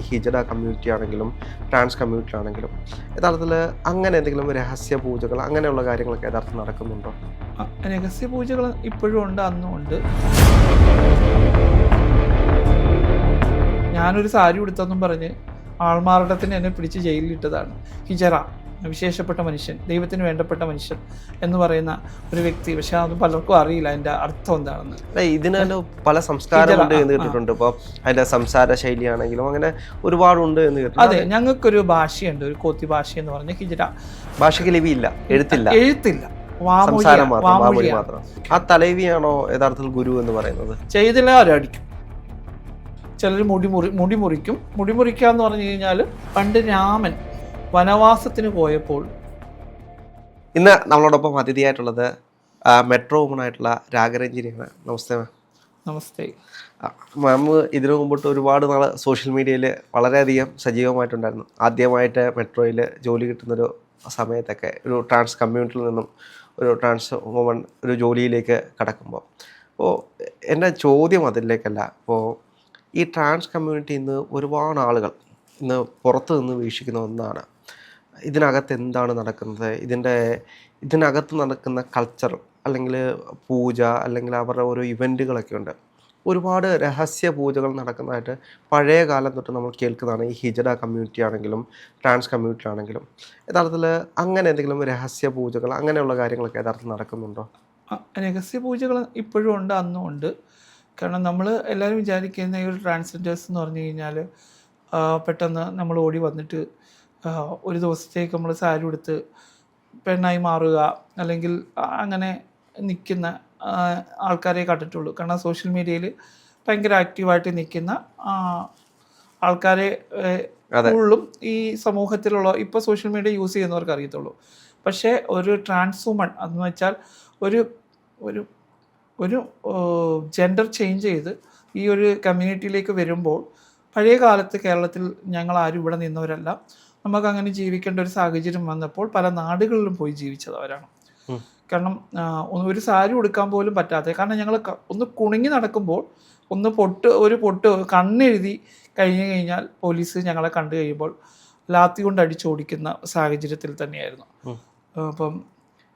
ഹിജഡ community ആണെങ്കിലും trans community ആണെങ്കിലും യഥാർത്ഥത്തിൽ അങ്ങനെ എന്തെങ്കിലും രഹസ്യ പൂജകൾ അങ്ങനെയുള്ള കാര്യങ്ങളൊക്കെ യഥാർത്ഥം നടക്കുന്നുണ്ടോ? രഹസ്യ പൂജകൾ ഇപ്പോഴും ഉണ്ട്, അന്നും ഉണ്ട്. ഞാനൊരു സാരി ഉടുത്തെന്നും പറഞ്ഞ് ആൾമാറാട്ടത്തിന് എന്നെ പിടിച്ച് ജയിലിലിട്ടതാണ്. ഹിജറ, വിശേഷപ്പെട്ട മനുഷ്യൻ, ദൈവത്തിന് വേണ്ടപ്പെട്ട മനുഷ്യൻ എന്ന് പറയുന്ന ഒരു വ്യക്തി. പക്ഷെ അത് പലർക്കും അറിയില്ല അതിൻ്റെ അർത്ഥം എന്താണെന്ന്. ഇതിന് തന്നെ പല സംസ്കാരമുണ്ട് എന്ന് കേട്ടിട്ടുണ്ട്. ഇപ്പോൾ അതിൻ്റെ സംസാര ശൈലിയാണെങ്കിലും അങ്ങനെ ഒരുപാടുണ്ട് എന്ന് കേട്ടിട്ടുണ്ട്. അതെ, ഞങ്ങൾക്കൊരു ഭാഷയുണ്ട്, ഒരു കോത്തി ഭാഷ എന്ന് പറഞ്ഞ ഹിജറ. ഭാഷയ്ക്ക് ലിപിയില്ല, എഴുത്തില്ല, സംസാരം മാത്രം. ആ തലൈവിയാണോ യഥാർത്ഥത്തിൽ ഗുരു എന്ന് പറയുന്നത്? ചെയ്തില്ല അവരടിക്കും. ചിലർ മുടി മുറിക്കും. മുടി മുറിക്കുക എന്ന് പറഞ്ഞു കഴിഞ്ഞാൽ പണ്ട് രാമൻ വനവാസത്തിന് പോയപ്പോൾ. ഇന്ന് നമ്മളോടൊപ്പം അതിഥിയായിട്ടുള്ളത് മെട്രോ വുമണായിട്ടുള്ള രാഗരഞ്ജിനിയാണ്. നമസ്തേ മാം. നമസ്തേ മാം. ഇതിനു മുമ്പിട്ട് ഒരുപാട് നാൾ സോഷ്യൽ മീഡിയയിൽ വളരെയധികം സജീവമായിട്ടുണ്ടായിരുന്നു. ആദ്യമായിട്ട് മെട്രോയിൽ ജോലി കിട്ടുന്നൊരു സമയത്തൊക്കെ ഒരു ട്രാൻസ് കമ്മ്യൂണിറ്റിയിൽ നിന്നും ഒരു ട്രാൻസ് വുമൺ ഒരു ജോലിയിലേക്ക് കടക്കുമ്പോൾ എൻ്റെ ചോദ്യം അതിലേക്കല്ല. അപ്പോൾ ഈ ട്രാൻസ് കമ്മ്യൂണിറ്റി ഇന്ന് ഒരുപാട് ആളുകൾ ഇന്ന് പുറത്ത് നിന്ന് വീക്ഷിക്കുന്ന ഒന്നാണ്. ഇതിനകത്ത് എന്താണ് നടക്കുന്നത്, ഇതിനകത്ത് നടക്കുന്ന കൾച്ചർ അല്ലെങ്കിൽ പൂജ അല്ലെങ്കിൽ അവരുടെ ഓരോ ഇവൻറ്റുകളൊക്കെ ഉണ്ട്. ഒരുപാട് രഹസ്യ പൂജകൾ നടക്കുന്നതായിട്ട് പഴയ കാലം തൊട്ട് നമ്മൾ കേൾക്കുന്നതാണ്. ഈ ഹിജഡ കമ്മ്യൂണിറ്റി ആണെങ്കിലും ട്രാൻസ് കമ്മ്യൂണിറ്റി ആണെങ്കിലും യഥാർത്ഥത്തിൽ അങ്ങനെ എന്തെങ്കിലും രഹസ്യ പൂജകൾ അങ്ങനെയുള്ള കാര്യങ്ങളൊക്കെ യഥാർത്ഥത്തിൽ നടക്കുന്നുണ്ടോ? രഹസ്യ പൂജകൾ ഇപ്പോഴും ഉണ്ട്, അന്നും ഉണ്ട്. കാരണം നമ്മൾ എല്ലാവരും വിചാരിക്കുന്ന ഈ ഒരു ട്രാൻസ്ജെൻഡേഴ്സ് എന്ന് പറഞ്ഞു കഴിഞ്ഞാൽ പെട്ടെന്ന് നമ്മൾ ഓടി വന്നിട്ട് ഒരു ദിവസത്തേക്ക് നമ്മൾ സാരി ഉടുത്ത് പെണ്ണായി മാറുക അല്ലെങ്കിൽ അങ്ങനെ നിൽക്കുന്ന ആൾക്കാരെ കണ്ടിട്ടുള്ളൂ. കാരണം സോഷ്യൽ മീഡിയയിൽ ഭയങ്കര ആക്റ്റീവായിട്ട് നിൽക്കുന്ന ആൾക്കാരെ ഉള്ളും ഈ സമൂഹത്തിലുള്ള ഇപ്പോൾ സോഷ്യൽ മീഡിയ യൂസ് ചെയ്യുന്നവർക്ക് അറിയത്തുള്ളൂ. പക്ഷേ ഒരു ട്രാൻസ് വുമൺ അതെന്ന് വെച്ചാൽ ഒരു ഒരു ഒരു ജെൻഡർ ചേഞ്ച് ചെയ്ത് ഈ ഒരു കമ്മ്യൂണിറ്റിയിലേക്ക് വരുമ്പോൾ പഴയ കാലത്ത് കേരളത്തിൽ ഞങ്ങൾ ആരും ഇവിടെ നിന്നവരല്ല. നമുക്ക് അങ്ങനെ ജീവിക്കേണ്ട ഒരു സാഹചര്യം വന്നപ്പോൾ പല നാടുകളിലും പോയി ജീവിച്ചതവരാണ്. കാരണം ഒരു സാരി ഉടുക്കാൻ പോലും പറ്റാതെ, കാരണം ഞങ്ങൾ ഒന്ന് കുണുങ്ങി നടക്കുമ്പോൾ ഒരു പൊട്ട് കണ്ണെഴുതി കഴിഞ്ഞു കഴിഞ്ഞാൽ പോലീസ് ഞങ്ങളെ കണ്ടു കഴിയുമ്പോൾ ലാത്തി കൊണ്ട് അടിച്ചോടിക്കുന്ന സാഹചര്യത്തിൽ തന്നെയായിരുന്നു. അപ്പം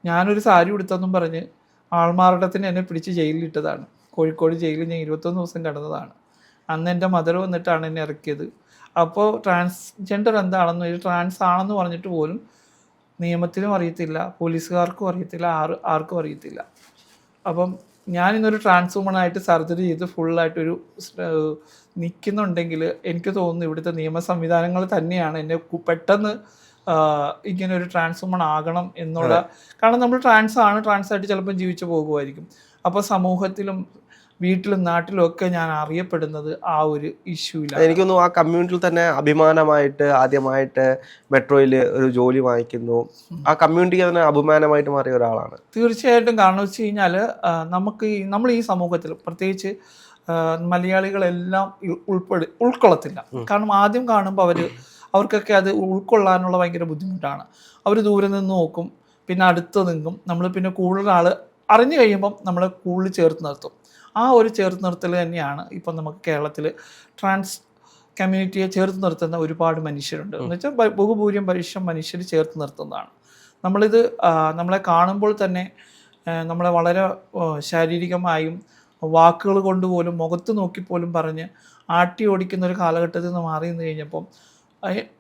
ഞാനൊരു സാരി ഉടുത്തെന്നും പറഞ്ഞ് ആൾമാറാട്ടത്തിന് എന്നെ പിടിച്ച് ജയിലിലിട്ടതാണ്. കോഴിക്കോട് ജയിലിൽ ഞാൻ 21 ദിവസം കിടന്നതാണ്. അന്ന് എൻ്റെ മദർ വന്നിട്ടാണ് എന്നെ ഇറക്കിയത്. അപ്പോൾ ട്രാൻസ്ജെൻഡർ എന്താണെന്ന്, ഒരു ട്രാൻസ് ആണെന്ന് പറഞ്ഞിട്ട് പോലും നിയമത്തിനും അറിയത്തില്ല, പോലീസുകാർക്കും അറിയത്തില്ല, ആർക്കും അറിയത്തില്ല. അപ്പം ഞാനിന്നൊരു ട്രാൻസ് വുമണായിട്ട് സർജറി ചെയ്ത് ഫുള്ളായിട്ടൊരു നിൽക്കുന്നുണ്ടെങ്കിൽ എനിക്ക് തോന്നുന്നു ഇവിടുത്തെ നിയമ സംവിധാനങ്ങൾ തന്നെയാണ് എന്നെ പെട്ടെന്ന് ഇങ്ങനെ ഒരു ട്രാൻസ് വുമൺ ആകണം എന്നുള്ള. കാരണം നമ്മൾ ട്രാൻസായിട്ട് ചിലപ്പോൾ ജീവിച്ചു പോകുമായിരിക്കും. അപ്പോൾ സമൂഹത്തിലും വീട്ടിലും നാട്ടിലും ഒക്കെ ഞാൻ അറിയപ്പെടുന്നത് ആ ഒരു ഇഷ്യൂയിലാണ്. എനിക്കൊന്നും ആ കമ്മ്യൂണിറ്റിയിൽ തന്നെ അഭിമാനമായിട്ട് ആദ്യമായിട്ട് മെട്രോയിൽ ഒരു ജോലി വാങ്ങിക്കുന്നു. ആ കമ്മ്യൂണിറ്റിക്ക് തന്നെ അഭിമാനമായിട്ട് മാറിയ ഒരാളാണ്. തീർച്ചയായിട്ടും. കാരണം വെച്ച് കഴിഞ്ഞാൽ നമ്മൾ ഈ സമൂഹത്തിൽ പ്രത്യേകിച്ച് മലയാളികളെല്ലാം ഉൾക്കൊള്ളത്തില്ല. കാരണം ആദ്യം കാണുമ്പോൾ അവർക്കൊക്കെ അത് ഉൾക്കൊള്ളാനുള്ള ഭയങ്കര ബുദ്ധിമുട്ടാണ്. അവർ ദൂരെ നിന്ന് നോക്കും, പിന്നെ അടുത്ത് നിൽക്കും. നമ്മൾ പിന്നെ കൂടുതൽ ആൾ അറിഞ്ഞു കഴിയുമ്പം നമ്മളെ കൂടുതൽ ചേർത്ത് നിർത്തും. ആ ഒരു ചേർത്ത് നിർത്തൽ തന്നെയാണ് ഇപ്പം നമുക്ക് കേരളത്തിൽ ട്രാൻസ് കമ്മ്യൂണിറ്റിയെ ചേർത്ത് നിർത്തുന്ന ഒരുപാട് മനുഷ്യരുണ്ട്. എന്ന് വെച്ചാൽ ബഹുഭൂരിപക്ഷം മനുഷ്യർ ചേർത്ത് നിർത്തുന്നതാണ്. നമ്മളെ കാണുമ്പോൾ തന്നെ നമ്മളെ വളരെ ശാരീരികമായും വാക്കുകൾ കൊണ്ടുപോലും മുഖത്ത് നോക്കിപ്പോലും പറഞ്ഞ് ആട്ടി ഓടിക്കുന്ന ഒരു കാലഘട്ടത്തിൽ നിന്ന് മാറി നിന്ന് കഴിഞ്ഞപ്പം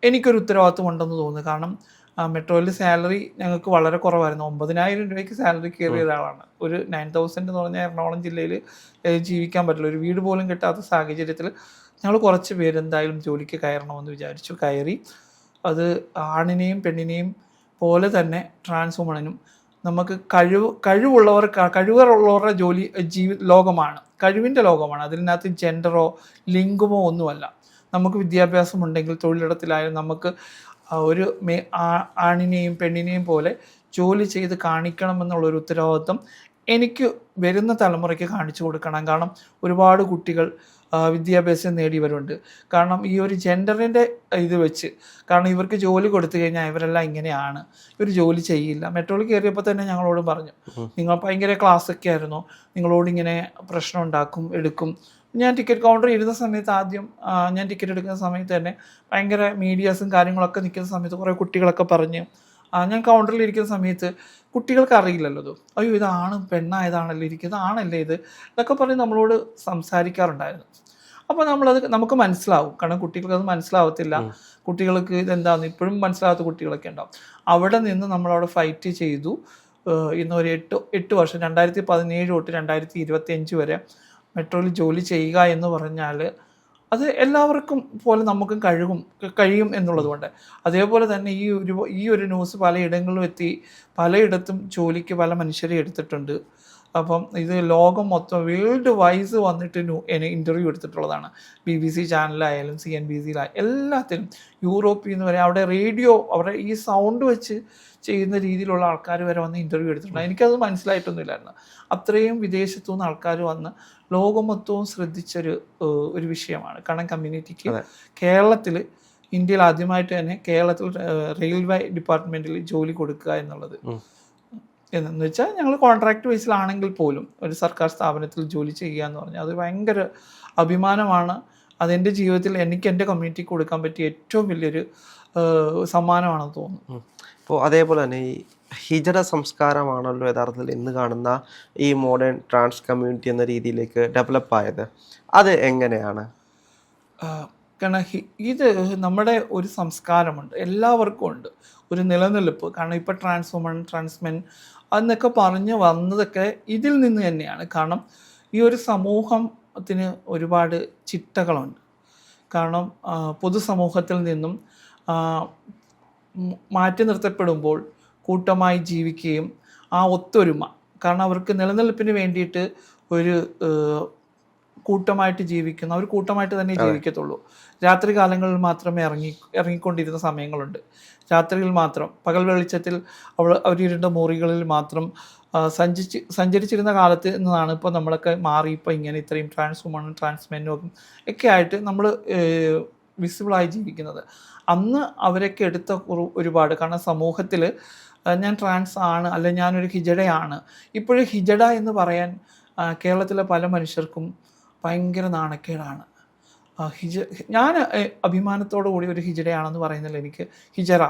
എനിക്കൊരു ഉത്തരവാദിത്വം ഉണ്ടെന്ന് തോന്നുന്നു. കാരണം മെട്രോയിൽ സാലറി ഞങ്ങൾക്ക് വളരെ കുറവായിരുന്നു. 9,000 രൂപയ്ക്ക് സാലറി കയറിയ ഒരാളാണ്. ഒരു 9,000 എന്ന് പറഞ്ഞാൽ എറണാകുളം ജില്ലയിൽ ജീവിക്കാൻ പറ്റില്ല. ഒരു വീട് പോലും കിട്ടാത്ത സാഹചര്യത്തിൽ ഞങ്ങൾ കുറച്ച് പേര് എന്തായാലും ജോലിക്ക് കയറണമെന്ന് വിചാരിച്ചു. കയറി. അത് ആണിനെയും പെണ്ണിനെയും പോലെ തന്നെ ട്രാൻസ് വുമണിനും നമുക്ക് കഴിവുകളുള്ളവരുടെ ലോകമാണ്, കഴിവിൻ്റെ ലോകമാണ്. അതിനകത്ത് ജെൻഡറോ ലിംഗമോ ഒന്നുമല്ല. നമുക്ക് വിദ്യാഭ്യാസം ഉണ്ടെങ്കിൽ തൊഴിലിടത്തിലായാലും നമുക്ക് ഒരു ആണിനെയും പെണ്ണിനെയും പോലെ ജോലി ചെയ്ത് കാണിക്കണമെന്നുള്ളൊരു ഉത്തരവാദിത്വം എനിക്ക് വരുന്ന തലമുറയ്ക്ക് കാണിച്ചു കൊടുക്കണം. കാരണം ഒരുപാട് കുട്ടികൾ വിദ്യാഭ്യാസം നേടിയവരുണ്ട്. കാരണം ഈ ഒരു ജെൻഡറിൻ്റെ ഇത് വെച്ച്, കാരണം ഇവർക്ക് ജോലി കൊടുത്തു കഴിഞ്ഞാൽ ഇവരെല്ലാം ഇങ്ങനെയാണ്, ഇവർ ജോലി ചെയ്യില്ല. മെട്രോയിൽ കയറിയപ്പോൾ തന്നെ ഞങ്ങളോട് പറഞ്ഞു, നിങ്ങൾ ഭയങ്കര ക്ലാസ്സൊക്കെ ആയിരുന്നു, നിങ്ങളോട് ഇങ്ങനെ പ്രശ്നം ഉണ്ടാക്കും എടുക്കും. ഞാൻ ടിക്കറ്റ് കൗണ്ടറിൽ ഇരുന്ന സമയത്ത് ആദ്യം ഞാൻ ടിക്കറ്റ് എടുക്കുന്ന സമയത്ത് തന്നെ ഭയങ്കര മീഡിയാസും കാര്യങ്ങളൊക്കെ നിൽക്കുന്ന സമയത്ത് കുറേ കുട്ടികളൊക്കെ പറഞ്ഞ്, ഞാൻ കൗണ്ടറിൽ ഇരിക്കുന്ന സമയത്ത് കുട്ടികൾക്ക് അറിയില്ലല്ലോ ഇത്, അയ്യോ ഇതാണ് പെണ്ണായതാണല്ലോ ഇരിക്കുന്നത്, ആണല്ലേ ഇത്, ഇതൊക്കെ പറഞ്ഞ് നമ്മളോട് സംസാരിക്കാറുണ്ടായിരുന്നു. അപ്പോൾ നമുക്ക് മനസ്സിലാവും, കാരണം കുട്ടികൾക്ക് അത് മനസ്സിലാവത്തില്ല. കുട്ടികൾക്ക് ഇതെന്താണെന്ന് ഇപ്പോഴും മനസ്സിലാവാത്ത കുട്ടികളൊക്കെ ഉണ്ടാവും. അവിടെ നിന്ന് നമ്മളവിടെ ഫൈറ്റ് ചെയ്തു. ഇന്ന് ഒരു 8 വർഷം 2017 തൊട്ട് 2025 വരെ മെട്രോയിൽ ജോലി ചെയ്യുക എന്ന് പറഞ്ഞാൽ അത് എല്ലാവർക്കും പോലെ നമുക്കും കഴിയും എന്നുള്ളത് കൊണ്ട്. അതേപോലെ തന്നെ ഈ ഒരു ന്യൂസ് പലയിടങ്ങളിലും എത്തി, പലയിടത്തും ജോലിക്ക് പല മനുഷ്യരെ എടുത്തിട്ടുണ്ട്. അപ്പം ഇത് ലോകം മൊത്തം വേൾഡ് വൈസ് വന്നിട്ട് ഇൻ്റർവ്യൂ എടുത്തിട്ടുള്ളതാണ്. BBC ചാനലായാലും CNBC-ലായാലും എല്ലാത്തിനും, യൂറോപ്പിൽ നിന്ന് വരെ അവിടെ റേഡിയോ അവരുടെ ഈ സൗണ്ട് വെച്ച് ചെയ്യുന്ന രീതിയിലുള്ള ആൾക്കാർ വരെ വന്ന് ഇൻ്റർവ്യൂ എടുത്തിട്ടുണ്ട്. എനിക്കത് മനസ്സിലായിട്ടൊന്നുമില്ലായിരുന്നു. അത്രയും വിദേശത്തു നിന്ന് ആൾക്കാർ വന്ന് ലോകം മൊത്തവും ശ്രദ്ധിച്ചൊരു വിഷയമാണ്. കാരണം കമ്മ്യൂണിറ്റിക്ക് ഇന്ത്യയിൽ ആദ്യമായിട്ട് തന്നെ കേരളത്തിൽ റെയിൽവേ ഡിപ്പാർട്ട്മെൻറ്റിൽ ജോലി കൊടുക്കുക എന്നുള്ളത്. എന്ന് വെച്ചാൽ ഞങ്ങൾ കോൺട്രാക്ട് ബേസിലാണെങ്കിൽ പോലും ഒരു സർക്കാർ സ്ഥാപനത്തിൽ ജോലി ചെയ്യുക എന്ന് പറഞ്ഞാൽ അത് ഭയങ്കര അഭിമാനമാണ്. അതെൻ്റെ ജീവിതത്തിൽ എനിക്ക് എൻ്റെ കമ്മ്യൂണിറ്റിക്ക് കൊടുക്കാൻ പറ്റിയ ഏറ്റവും വലിയൊരു സമ്മാനമാണെന്ന് തോന്നുന്നു. അപ്പോൾ അതേപോലെ തന്നെ ഈ ഹിജറ സംസ്കാരമാണല്ലോ യഥാർത്ഥത്തിൽ ഇന്ന് കാണുന്ന ഈ മോഡേൺ ട്രാൻസ് കമ്മ്യൂണിറ്റി എന്ന രീതിയിലേക്ക് ഡെവലപ്പായത്. അത് എങ്ങനെയാണ്? കാരണം ഇത് നമ്മുടെ ഒരു സംസ്കാരമുണ്ട്, എല്ലാവർക്കും ഉണ്ട് ഒരു നിലനിൽപ്പ്. കാരണം ഇപ്പോൾ ട്രാൻസ് വുമൺ, ട്രാൻസ് മെൻ എന്നൊക്കെ പറഞ്ഞ് വന്നതൊക്കെ ഇതിൽ നിന്ന് തന്നെയാണ്. കാരണം ഈ ഒരു സമൂഹത്തിന് ഒരുപാട് ചിട്ടകളുണ്ട്. കാരണം പൊതുസമൂഹത്തിൽ നിന്നും മാറ്റി നിർത്തപ്പെടുമ്പോൾ കൂട്ടമായി ജീവിക്കുകയും ആ ഒത്തൊരുമ, കാരണം അവർക്ക് നിലനിൽപ്പിന് വേണ്ടിയിട്ട് ഒരു കൂട്ടമായിട്ട് ജീവിക്കുന്ന, അവർ കൂട്ടമായിട്ട് തന്നെ ജീവിക്കത്തുള്ളൂ. രാത്രി കാലങ്ങളിൽ മാത്രമേ ഇറങ്ങിക്കൊണ്ടിരുന്ന സമയങ്ങളുണ്ട്. രാത്രിയിൽ മാത്രം, പകൽ വെളിച്ചത്തിൽ അവരിരുണ്ട മുറികളിൽ മാത്രം സഞ്ചരിച്ചിരുന്ന കാലത്ത് നിന്നാണ് ഇപ്പോൾ നമ്മളൊക്കെ മാറി ഇപ്പോൾ ഇങ്ങനെ ഇത്രയും ട്രാൻസ് വുമണും ട്രാൻസ് മെന്നും ഒക്കെ ആയിട്ട് നമ്മൾ വിസിബിളായി ജീവിക്കുന്നത്. അന്ന് അവരൊക്കെ എടുത്ത ഒരുപാട്, കാരണം സമൂഹത്തിൽ ഞാൻ ട്രാൻസ് ആണ്, അല്ലെ ഞാനൊരു ഹിജഡയാണ്. ഇപ്പോഴും ഹിജഡ എന്ന് പറയാൻ കേരളത്തിലെ പല മനുഷ്യർക്കും ഭയങ്കര നാണക്കേടാണ്. ഞാൻ അഭിമാനത്തോടു കൂടി ഒരു ഹിജഡയാണെന്ന് പറയുന്നില്ല. എനിക്ക് ഹിജറ,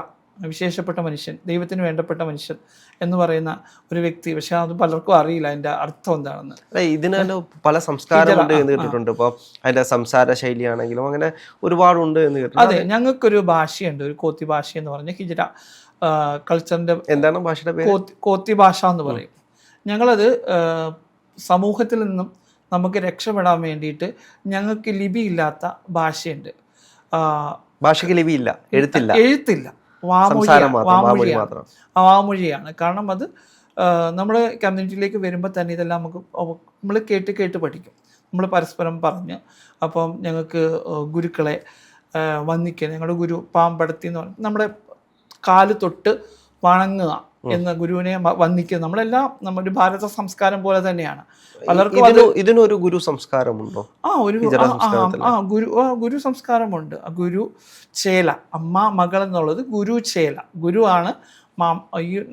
വിശേഷപ്പെട്ട മനുഷ്യൻ, ദൈവത്തിന് വേണ്ടപ്പെട്ട മനുഷ്യൻ എന്ന് പറയുന്ന ഒരു വ്യക്തി. പക്ഷെ അത് പലർക്കും അറിയില്ല അതിൻ്റെ അർത്ഥം എന്താണെന്ന്. ഇതിന് തന്നെ പല സംസ്കാരമുണ്ട് എന്ന് കേട്ടിട്ടുണ്ട്. ഇപ്പോൾ അതിൻ്റെ സംസാര ശൈലിയാണെങ്കിലും അങ്ങനെ ഒരുപാടുണ്ട് എന്ന് കേട്ടിട്ടുണ്ട്. അതെ, ഞങ്ങൾക്കൊരു ഭാഷയുണ്ട്, ഒരു കോത്തി ഭാഷ എന്ന് പറഞ്ഞ ഹിജറ കൾച്ചറിൻ്റെ. എന്താണ് ഭാഷയുടെ പേര്? കോത്തി ഭാഷ എന്ന് പറയും. ഞങ്ങളത് സമൂഹത്തിൽ നിന്നും നമുക്ക് രക്ഷപ്പെടാൻ വേണ്ടിയിട്ട് ഞങ്ങൾക്ക് ലിപിയില്ലാത്ത ഭാഷയുണ്ട്. ഭാഷയ്ക്ക് ലിപിയില്ല, എഴുത്തില്ല, വാമൊഴിയാണ്. കാരണം അത് നമ്മുടെ കമ്മ്യൂണിറ്റിയിലേക്ക് വരുമ്പോൾ തന്നെ ഇതെല്ലാം നമ്മൾ കേട്ട് പഠിക്കും. നമ്മൾ പരസ്പരം പറഞ്ഞ്, അപ്പം ഞങ്ങൾക്ക് ഗുരുക്കളെ വന്ദിക്കുക, ഞങ്ങളുടെ ഗുരു പാമ്പടത്തി എന്ന് പറഞ്ഞാൽ നമ്മുടെ കാല് തൊട്ട് വണങ്ങുക എന്ന ഗുരുവിനെ വന്ദിക്കുക. നമ്മളെല്ലാം നമ്മുടെ ഭാരത സംസ്കാരം പോലെ തന്നെയാണ്. പലർക്കും ഇതിനൊരു ഗുരു സംസ്കാരമുണ്ടോ? ഗുരു സംസ്കാരമുണ്ട്. ഗുരു ചേല, അമ്മ മകൾ എന്നുള്ളത് ഗുരു ചേല. ഗുരു ആണ്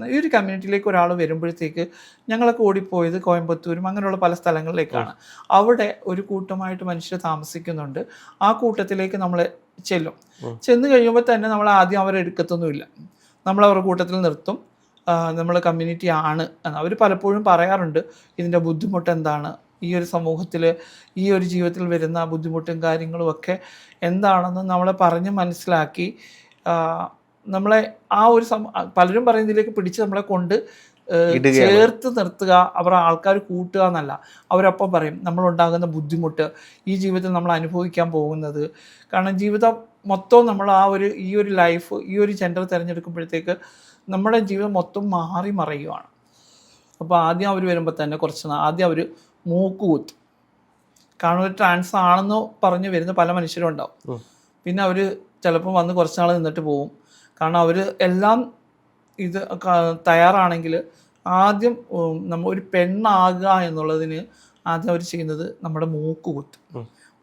ഈ ഒരു കമ്മ്യൂണിറ്റിയിലേക്ക് ഒരാൾ വരുമ്പോഴത്തേക്ക് ഞങ്ങളൊക്കെ ഓടിപ്പോയത് കോയമ്പത്തൂരും അങ്ങനെയുള്ള പല സ്ഥലങ്ങളിലേക്കാണ്. അവിടെ ഒരു കൂട്ടമായിട്ട് മനുഷ്യർ താമസിക്കുന്നുണ്ട്. ആ കൂട്ടത്തിലേക്ക് നമ്മൾ ചെന്ന് കഴിയുമ്പോൾ തന്നെ നമ്മൾ ആദ്യം അവരെ എടുക്കത്തൊന്നുമില്ല. നമ്മളവരുടെ കൂട്ടത്തിൽ നിർത്തും. നമ്മൾ കമ്മ്യൂണിറ്റി ആണ് എന്ന് അവർ പലപ്പോഴും പറയാറുണ്ട്. ഇതിൻ്റെ ബുദ്ധിമുട്ട് എന്താണ്, ഈ ഒരു സമൂഹത്തിൽ ഈ ഒരു ജീവിതത്തിൽ വരുന്ന ബുദ്ധിമുട്ടും കാര്യങ്ങളും ഒക്കെ എന്താണെന്ന് നമ്മളെ പറഞ്ഞ് മനസ്സിലാക്കി നമ്മളെ ആ ഒരു പലരും പറയുന്നതിലേക്ക് പിടിച്ച് നമ്മളെ കൊണ്ട് ചേർത്ത് നിർത്തുക, അവരുടെ ആൾക്കാർ കൂട്ടുക എന്നല്ല. അവരപ്പം പറയും നമ്മളുണ്ടാകുന്ന ബുദ്ധിമുട്ട്, ഈ ജീവിതത്തിൽ നമ്മൾ അനുഭവിക്കാൻ പോകുന്നത്. കാരണം ജീവിതം മൊത്തം നമ്മൾ ഈ ഒരു ലൈഫ്, ഈ ഒരു ജെൻഡർ തിരഞ്ഞെടുക്കുമ്പോഴത്തേക്ക് നമ്മുടെ ജീവിതം മൊത്തം മാറി മറയുകയാണ്. അപ്പോൾ ആദ്യം അവർ വരുമ്പോൾ തന്നെ ആദ്യം അവർ മൂക്കുകുത്തും. കാരണം ഒരു ട്രാൻസ് ആണെന്ന് പറഞ്ഞ് വരുന്ന പല മനുഷ്യരും ഉണ്ടാവും. പിന്നെ അവർ ചിലപ്പോൾ വന്ന് കുറച്ച് നാൾ നിന്നിട്ട് പോകും. കാരണം അവർ എല്ലാം ഇത് തയ്യാറാണെങ്കിൽ ആദ്യം നമ്മൾ ഒരു പെണ്ണാകുക എന്നുള്ളതിന് ആദ്യം അവർ ചെയ്യുന്നത് നമ്മുടെ മൂക്ക് കുത്തും.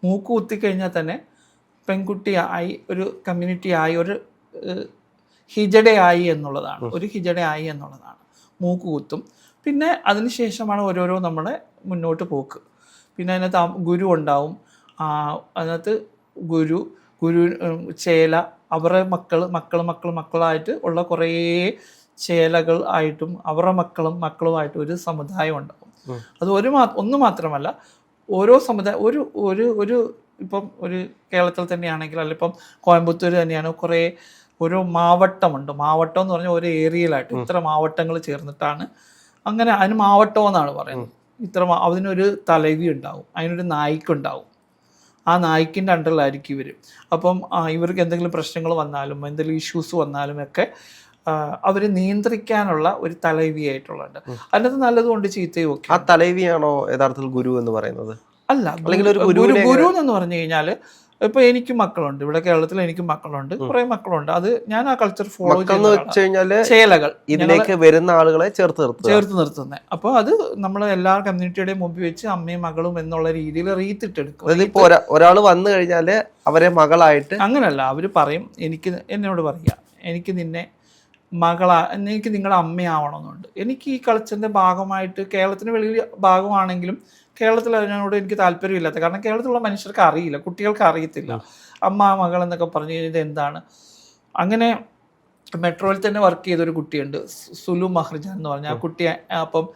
മൂക്ക് കുത്തിക്കഴിഞ്ഞാൽ തന്നെ പെൺകുട്ടിയായി, ഒരു കമ്മ്യൂണിറ്റിയായി, ഒരു ഹിജഡയായി എന്നുള്ളതാണ്, ഒരു ഹിജഡയായി എന്നുള്ളതാണ്. മൂക്ക് കുത്തും. പിന്നെ അതിനുശേഷമാണ് ഓരോരോ നമ്മുടെ മുന്നോട്ട് പോക്ക്. പിന്നെ അതിനകത്ത് ഗുരു ഉണ്ടാവും. അതിനകത്ത് ഗുരു ചേല, അവരുടെ മക്കളായിട്ട് ഉള്ള കുറേ ചേലകൾ ആയിട്ടും അവരുടെ മക്കളുമായിട്ടും ഒരു സമുദായം ഉണ്ടാവും. അത് ഒന്ന് മാത്രമല്ല, ഓരോ സമുദായം ഒരു ഇപ്പം ഒരു കേരളത്തിൽ തന്നെയാണെങ്കിൽ, അല്ലെങ്കിൽ ഇപ്പം കോയമ്പത്തൂർ തന്നെയാണ്, കുറേ ഓരോ മാവട്ടമുണ്ട്. മാവട്ടം എന്ന് പറഞ്ഞാൽ ഓരോ ഏരിയയിലായിട്ട് ഇത്ര മാവട്ടങ്ങൾ ചേർന്നിട്ടാണ്, അങ്ങനെ അതിന് മാവട്ടം എന്നാണ് പറയുന്നത്. അതിനൊരു തലവി ഉണ്ടാവും, അതിനൊരു നായ്ക്കുണ്ടാവും. ആ നായ്ക്കിൻ്റെ അണ്ടറിലായിരിക്കും ഇവർ. അപ്പം ഇവർക്ക് എന്തെങ്കിലും പ്രശ്നങ്ങൾ വന്നാലും എന്തെങ്കിലും ഇഷ്യൂസ് വന്നാലും ഒക്കെ അവർ നിയന്ത്രിക്കാനുള്ള ഒരു തലവിയായിട്ടുള്ളത്. അതിനകത്ത് നല്ലതുകൊണ്ട് ചീത്തയും ഒക്കെ. ആ തലവിയാണോ യഥാർത്ഥത്തിൽ ഗുരു എന്ന് പറയുന്നത്? അല്ല, ഗുരു എന്ന് പറഞ്ഞു കഴിഞ്ഞാൽ ഇപ്പൊ എനിക്ക് മക്കളുണ്ട്, ഇവിടെ കേരളത്തിൽ എനിക്ക് മക്കളുണ്ട്, കുറെ മക്കളുണ്ട്. അത് ഞാൻ ആ കൾച്ചർ ഫോളോ ചെയ്യുന്ന ചേലകൾ, ഇതിലേക്ക് വരുന്ന ആളുകളെ ചേർത്ത് നിർത്തുന്നത്. അപ്പൊ അത് നമ്മൾ എല്ലാ കമ്മ്യൂണിറ്റിയുടെയും മുമ്പിൽ വെച്ച് അമ്മയും മകളും എന്നുള്ള രീതിയിൽ റീത്തിട്ടെടുക്കും. ഒരാൾ വന്നു കഴിഞ്ഞാല് അവരെ മകളായിട്ട്, അങ്ങനല്ല, അവര് പറയും, എന്നോട് പറയാ, എനിക്ക് നിന്നെ എനിക്ക് നിങ്ങളുടെ അമ്മയാവണമെന്നുണ്ട്. എനിക്ക് ഈ കൾച്ചറിന്റെ ഭാഗമായിട്ട്, കേരളത്തിന് വെളിയിൽ ഭാഗമാണെങ്കിലും കേരളത്തിൽ അതിനോട് എനിക്ക് താല്പര്യമില്ലാത്ത, കാരണം കേരളത്തിലുള്ള മനുഷ്യർക്ക് അറിയില്ല, കുട്ടികൾക്ക് അറിയത്തില്ല അമ്മ മകൾ എന്നൊക്കെ പറഞ്ഞു കഴിഞ്ഞാൽ എന്താണ്. അങ്ങനെ മെട്രോയിൽ തന്നെ വർക്ക് ചെയ്തൊരു കുട്ടിയുണ്ട്, സുലു മഹർജാൻ എന്ന് പറഞ്ഞ ആ കുട്ടി. അപ്പം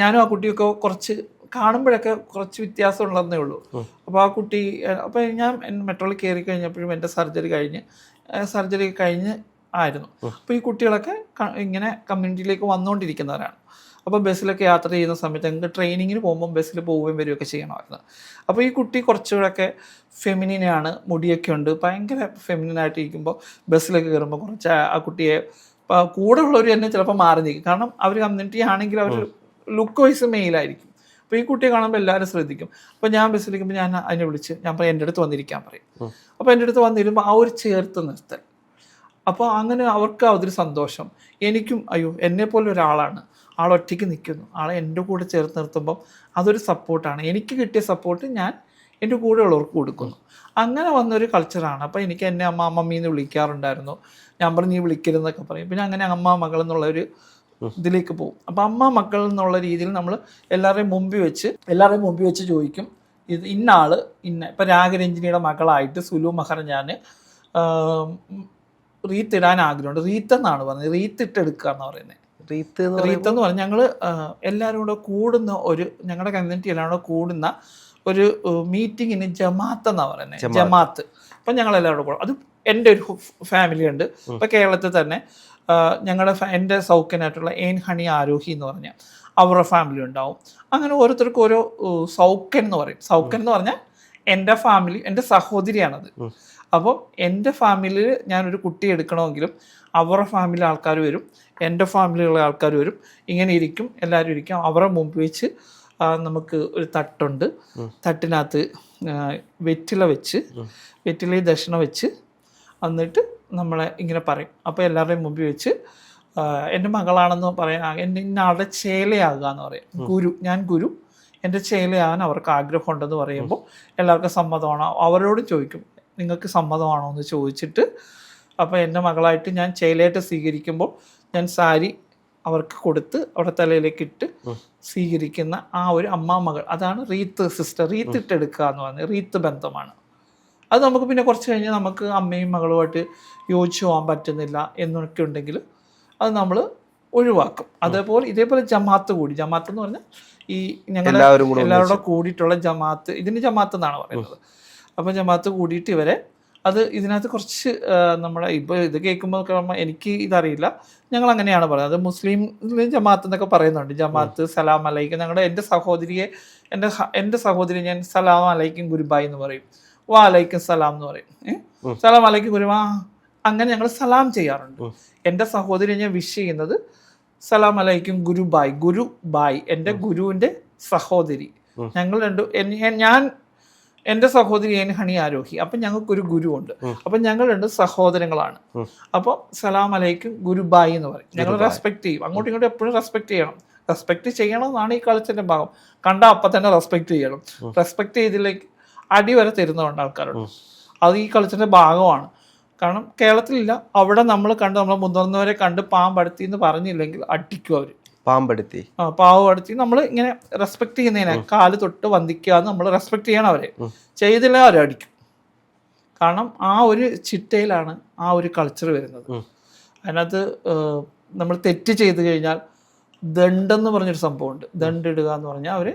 ഞാനും ആ കുട്ടിയൊക്കെ കുറച്ച് കാണുമ്പോഴൊക്കെ കുറച്ച് വ്യത്യാസം ഉള്ളതെന്നേ ഉള്ളൂ. അപ്പോൾ ആ കുട്ടി, അപ്പം ഞാൻ മെട്രോയിൽ കയറി കഴിഞ്ഞപ്പോഴും എൻ്റെ സർജറി കഴിഞ്ഞ് ആയിരുന്നു. അപ്പോൾ ഈ കുട്ടികളൊക്കെ ഇങ്ങനെ കമ്മ്യൂണിറ്റിയിലേക്ക് വന്നുകൊണ്ടിരിക്കുന്നവരാണ്. അപ്പോൾ ബസ്സിലൊക്കെ യാത്ര ചെയ്യുന്ന സമയത്ത് ഞങ്ങൾക്ക് ട്രെയിനിങ്ങിന് പോകുമ്പോൾ ബസ്സിൽ പോവുകയും വരികയൊക്കെ ചെയ്യണമായിരുന്നു. അപ്പോൾ ഈ കുട്ടി കുറച്ചുകൂടെയൊക്കെ ഫെമിനിനാണ്, മുടിയൊക്കെ ഉണ്ട്, ഭയങ്കര ഫെമിനിനായിട്ടിരിക്കുമ്പോൾ ബസ്സിലൊക്കെ കയറുമ്പോൾ കുറച്ച് ആ കുട്ടിയെ കൂടെ ഉള്ളവർ തന്നെ ചിലപ്പോൾ മാറി നിൽക്കും. കാരണം അവർ കമ്മ്യൂണിറ്റി ആണെങ്കിൽ അവർ ലുക്ക് വൈസ് മെയിലായിരിക്കും. അപ്പോൾ ഈ കുട്ടിയെ കാണുമ്പോൾ എല്ലാവരും ശ്രദ്ധിക്കും. അപ്പോൾ ഞാൻ ബസ്സിലിരിക്കുമ്പോൾ ഞാൻ അതിനെ വിളിച്ച് ഞാൻ പറയും എൻ്റെ അടുത്ത് വന്നിരിക്കാൻ പറയും. അപ്പോൾ എൻ്റെ അടുത്ത് വന്നിരുമ്പോൾ ആ ഒരു ചേർത്ത് നിർത്തൽ, അപ്പോൾ അങ്ങനെ അവർക്ക് അതൊരു സന്തോഷം. എനിക്കും അയ്യോ എന്നെപ്പോലെ ഒരാളാണ്, ആളൊറ്റയ്ക്ക് നിൽക്കുന്നു, ആളെ എൻ്റെ കൂടെ ചേർത്ത് നിർത്തുമ്പം അതൊരു സപ്പോർട്ടാണ്. എനിക്ക് കിട്ടിയ സപ്പോർട്ട് ഞാൻ എൻ്റെ കൂടെ ഉള്ളവർക്ക് കൊടുക്കുന്നു. അങ്ങനെ വന്നൊരു കൾച്ചറാണ്. അപ്പോൾ എനിക്ക് എന്നെ അമ്മ മമ്മീന്ന് വിളിക്കാറുണ്ടായിരുന്നു. ഞാൻ പറഞ്ഞു നീ വിളിക്കരുതെന്നൊക്കെ പറയും. പിന്നെ അങ്ങനെ അമ്മ മകൾ എന്നുള്ളൊരു ഇതിലേക്ക് പോകും. അപ്പോൾ അമ്മ മക്കൾ എന്നുള്ള രീതിയിൽ നമ്മൾ എല്ലാവരുടെയും മുമ്പിൽ വെച്ച് ചോദിക്കും, ഇത് ഇന്ന ആള് ഇപ്പം രാഗരഞ്ജിനിയുടെ മകളായിട്ട് സുലു മഹർജാൻ റീത്ത് ഇടാൻ ആഗ്രഹമുണ്ട്. റീത്ത് എന്നാണ് പറഞ്ഞത്, റീത്ത് ഇട്ടെടുക്കുക എന്ന് പറയുന്നത്. റീത്ത് എന്ന് പറഞ്ഞാൽ ഞങ്ങൾ എല്ലാവരും കൂടെ കൂടുന്ന ഞങ്ങളുടെ കമ്മ്യൂണിറ്റി എല്ലാവരും കൂടെ കൂടുന്ന ഒരു മീറ്റിങ്ങിന് ജമാഅത്ത് എന്നാണ് പറയുന്നത്. ജമാഅത്ത്. അപ്പം ഞങ്ങളെല്ലാവരും കൂടെ, അത് എൻ്റെ ഒരു ഫാമിലി ഉണ്ട്. ഇപ്പം കേരളത്തിൽ തന്നെ എൻ്റെ സൗഖ്യനായിട്ടുള്ള ഏൻ ഹണി ആരോഹി എന്ന് പറഞ്ഞാൽ അവരുടെ ഫാമിലി ഉണ്ടാവും. അങ്ങനെ ഓരോരുത്തർക്കും ഓരോ സൗഖ്യൻ എന്ന് പറയും. സൗഖ്യൻ എന്ന് പറഞ്ഞാൽ എൻ്റെ ഫാമിലി, എൻ്റെ സഹോദരിയാണത്. അപ്പം എൻ്റെ ഫാമിലിയിൽ ഞാനൊരു കുട്ടി എടുക്കണമെങ്കിലും അവരുടെ ഫാമിലി ആൾക്കാർ വരും, എൻ്റെ ഫാമിലിയിലുള്ള ആൾക്കാർ വരും, ഇങ്ങനെ ഇരിക്കും, എല്ലാവരും ഇരിക്കും. അവരുടെ മുമ്പ് വെച്ച് നമുക്ക് ഒരു തട്ടുണ്ട്, തട്ടിനകത്ത് വെറ്റിലയിൽ ദക്ഷിണ വെച്ച് എന്നിട്ട് നമ്മളെ ഇങ്ങനെ പറയും. അപ്പോൾ എല്ലാവരുടെയും മുമ്പിൽ വെച്ച് എൻ്റെ മകളാണെന്ന് പറയാൻ, ഇന്ന ആളുടെ ചേലയാകുക എന്ന് പറയും. ഞാൻ ഗുരു, എൻ്റെ ചേലയാകാൻ അവർക്ക് ആഗ്രഹമുണ്ടെന്ന് പറയുമ്പോൾ എല്ലാവർക്കും സമ്മതമാണോ, അവരോട് ചോദിക്കും നിങ്ങൾക്ക് സമ്മതമാണോ എന്ന് ചോദിച്ചിട്ട്, അപ്പോൾ എൻ്റെ മകളായിട്ട് ഞാൻ ചേലയായിട്ട് സ്വീകരിക്കുമ്പോൾ ഞാൻ സാരി അവർക്ക് കൊടുത്ത് അവിടെ തലയിലേക്ക് ഇട്ട് സ്വീകരിക്കുന്ന ആ ഒരു അമ്മ മകൾ, അതാണ് റീത്ത് സിസ്റ്റർ. റീത്ത് ഇട്ടെടുക്കുക എന്ന് പറഞ്ഞാൽ റീത്ത് ബന്ധമാണ്. അത് നമുക്ക് പിന്നെ കുറച്ച് കഴിഞ്ഞ് നമുക്ക് അമ്മയും മകളുമായിട്ട് യോജിച്ചു പോകാൻ പറ്റുന്നില്ല എന്നൊക്കെ ഉണ്ടെങ്കിൽ അത് നമ്മൾ ഒഴിവാക്കും. ഇതേപോലെ ജമാഅത്ത് എന്ന് പറഞ്ഞാൽ ഈ ഞങ്ങൾ എല്ലാവരുടെ കൂടിയിട്ടുള്ള ജമാഅത്ത്, ഇതിന് ജമാഅത്ത് എന്നാണ് പറയുന്നത്. അപ്പോൾ ജമാഅത്ത് കൂടിയിട്ട് അത് ഇതിനകത്ത് കുറച്ച് നമ്മുടെ ഇപ്പോൾ ഇത് കേൾക്കുമ്പോൾ എനിക്ക് ഇതറിയില്ല, ഞങ്ങൾ അങ്ങനെയാണ് പറയുന്നത്. അത് മുസ്ലിം ജമാഅത്ത് എന്നൊക്കെ പറയുന്നുണ്ട്. ജമാഅത്ത് സലാം അലൈക്കും, എൻ്റെ സഹോദരി ഞാൻ സലാം അലൈക്കും ഗുരുബായി എന്ന് പറയും, വാ അലൈക്കും സലാം എന്ന് പറയും. സലാം അലൈക്കും ഗുരുബാ, അങ്ങനെ ഞങ്ങൾ സലാം ചെയ്യാറുണ്ട്. എൻ്റെ സഹോദരി ഞാൻ വിഷ് ചെയ്യുന്നത് സലാം അലൈക്കും ഗുരുബായ്, എൻ്റെ ഗുരുവിൻ്റെ സഹോദരി. ഞങ്ങൾ ഞാൻ എൻ്റെ സഹോദരി ഏൻ ഹണി ആരോഹി. അപ്പം ഞങ്ങൾക്കൊരു ഗുരുവുണ്ട്. അപ്പം ഞങ്ങൾ രണ്ട് സഹോദരങ്ങളാണ്. അപ്പോൾ സലാം അലൈക്കും ഗുരുബായി എന്ന് പറയും. ഞങ്ങൾ റെസ്പെക്ട് ചെയ്യും, അങ്ങോട്ടും ഇങ്ങോട്ടും എപ്പോഴും റെസ്പെക്ട് ചെയ്യണം. റെസ്പെക്ട് ചെയ്യണം എന്നാണ് ഈ കൾച്ചറിൻ്റെ ഭാഗം. കണ്ടാൽ അപ്പം തന്നെ റെസ്പെക്ട് ചെയ്യണം. റെസ്പെക്ട് ചെയ്തില്ലെങ്കിൽ അടി വരെ തരുന്നുണ്ട് ആൾക്കാരോട്. അത് ഈ കൾച്ചറിൻ്റെ ഭാഗമാണ്. കാരണം കേരളത്തിലില്ല, അവിടെ നമ്മൾ കണ്ട് നമ്മളെ മുതിർന്നവരെ കണ്ട് പാമ്പടുത്തി എന്ന് പറഞ്ഞില്ലെങ്കിൽ അടിക്കും അവർ. പാമ്പെടുത്തി പാവപ്പെടുത്തി നമ്മൾ ഇങ്ങനെ റെസ്പെക്ട് ചെയ്യുന്നതിനെ കാല് തൊട്ട് വന്ദിക്കുക, നമ്മൾ റെസ്പെക്ട് ചെയ്യണം അവരെ. ചെയ്തില്ല അവരെ അടിക്കും. കാരണം ആ ഒരു ചിട്ടയിലാണ് ആ ഒരു കൾച്ചർ വരുന്നത്. അതിനകത്ത് നമ്മൾ തെറ്റ് ചെയ്ത് കഴിഞ്ഞാൽ ദണ്ടെന്ന് പറഞ്ഞൊരു സംഭവമുണ്ട്. ദണ്ടിടുക എന്ന് പറഞ്ഞാൽ അവർ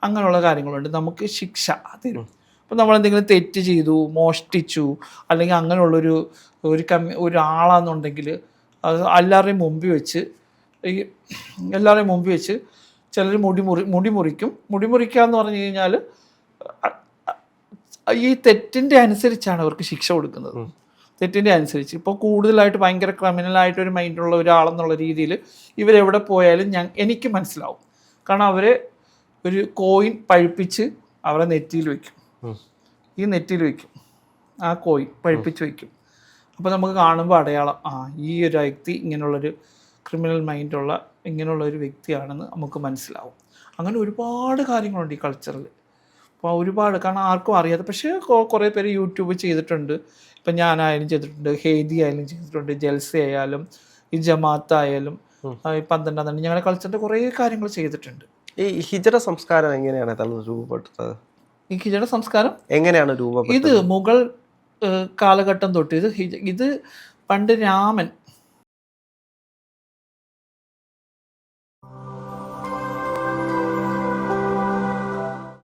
അങ്ങനെയുള്ള കാര്യങ്ങളുണ്ട്. നമുക്ക് ശിക്ഷ തരും. അപ്പോൾ നമ്മളെന്തെങ്കിലും തെറ്റ് ചെയ്തു, മോഷ്ടിച്ചു, അല്ലെങ്കിൽ അങ്ങനെയുള്ളൊരു ഒരാളാണെന്നുണ്ടെങ്കിൽ അത് എല്ലാവരുടെയും മുമ്പിൽ വെച്ച് ചിലർ മുടി മുറിക്കും. മുടി മുറിക്കുക എന്ന് പറഞ്ഞു കഴിഞ്ഞാൽ ഈ തെറ്റിൻ്റെ അനുസരിച്ചാണ് അവർക്ക് ശിക്ഷ കൊടുക്കുന്നത്. തെറ്റിൻ്റെ അനുസരിച്ച് ഇപ്പോൾ കൂടുതലായിട്ട് ഭയങ്കര ക്രിമിനലായിട്ടൊരു മൈൻഡുള്ള ഒരാളെന്നുള്ള രീതിയിൽ ഇവരെവിടെ പോയാലും എനിക്ക് മനസ്സിലാവും. കാരണം അവരെ ഒരു കോയിൻ പഴുപ്പിച്ച് അവരെ നെറ്റിയിൽ വയ്ക്കും. ഈ നെറ്റിയിൽ വയ്ക്കും, ആ കോയിൻ പഴുപ്പിച്ച് വയ്ക്കും. അപ്പോൾ നമുക്ക് കാണുമ്പോൾ അടയാളം, ഈ ഒരു വ്യക്തി ഇങ്ങനെയുള്ളൊരു ക്രിമിനൽ മൈൻഡുള്ള ഇങ്ങനെയുള്ളൊരു വ്യക്തിയാണെന്ന് നമുക്ക് മനസ്സിലാവും. അങ്ങനെ ഒരുപാട് കാര്യങ്ങളുണ്ട് ഈ കൾച്ചറിൽ. അപ്പോൾ ഒരുപാട്, കാരണം ആർക്കും അറിയാതെ, പക്ഷേ കുറേ പേര് യൂട്യൂബ് ചെയ്തിട്ടുണ്ട്. ഇപ്പം ഞാനായാലും ചെയ്തിട്ടുണ്ട്, ഹേദി ആയാലും ചെയ്തിട്ടുണ്ട്, ജൽസ ആയാലും ഈ ജമാഅത്ത് ആയാലും ഈ 12 ഞങ്ങളുടെ കൾച്ചറിൻ്റെ കുറേ കാര്യങ്ങൾ ചെയ്തിട്ടുണ്ട്. ഈ ഹിജറ സംസ്കാരം എങ്ങനെയാണ് രൂപപ്പെട്ടത്? ഈ ഹിജറ സംസ്കാരം എങ്ങനെയാണ് രൂപപ്പെട്ടത്? ഇത് മുഗൾ കാലഘട്ടം തൊട്ട് ഇത് പണ്ട് രാമൻ